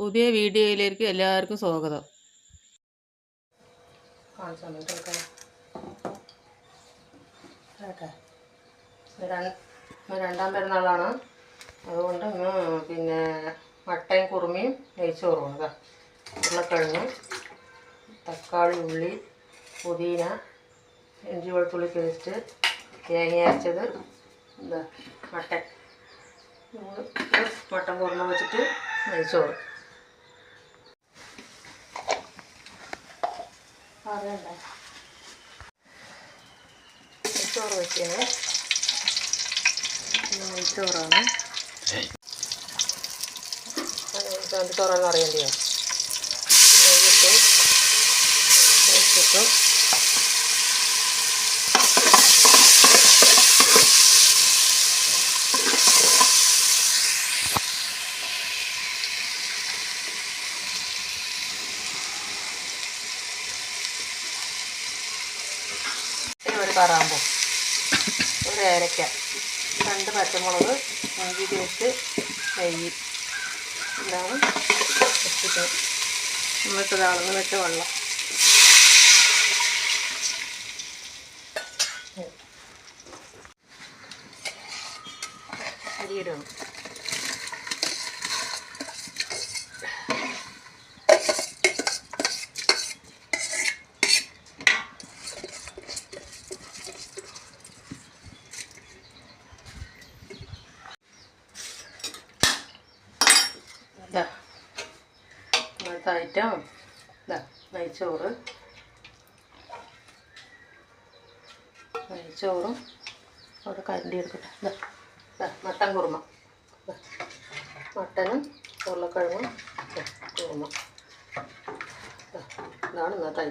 പുതിയ വീഡിയോയിലേക്ക് എല്ലാവർക്കും സ്വാഗതം. രണ്ടാം പെരുന്നാളാണ്, അതുകൊണ്ട് ഇന്ന് മട്ടയും കുറുമയും നെയ്ച്ചോറും. ഉരുളക്കിഴങ്ങ്, തക്കാളി, ഉള്ളി, പുതിന, ഇഞ്ചി വെളുത്തുള്ളി പേസ്റ്റ്, തേങ്ങ അരച്ചത്, മട്ടൻ കുറുമ വെച്ചിട്ട് നെയ്ച്ചോറ്. നെയ്ച്ചോറ് വെച്ചത് നെയ്ച്ചോറാണ്. നെയ്ച്ചോറെന്ന് അറിയേണ്ടിയോ? വെച്ചിട്ട് ഒരു കറാമ്പൂ, ഒരു ഏലക്ക, 2 പച്ചമുളക്, ഇഞ്ചി പേസ്റ്റ്, നെയ്യ്. ഇതാണ് വെച്ചിട്ട് എന്നിട്ട് അളന്ന് വെച്ച വെള്ളം. അരിയിടണം. അങ്ങനത്തെ ഐറ്റം നെയ്ച്ചോറും അവിടെ കരണ്ടി എടുക്കട്ടെ. മട്ടൻ കുറുമ, മട്ടനും ഉരുളക്കിഴങ്ങും കുറുമ. ഇതാണ് ഇന്നത്തെ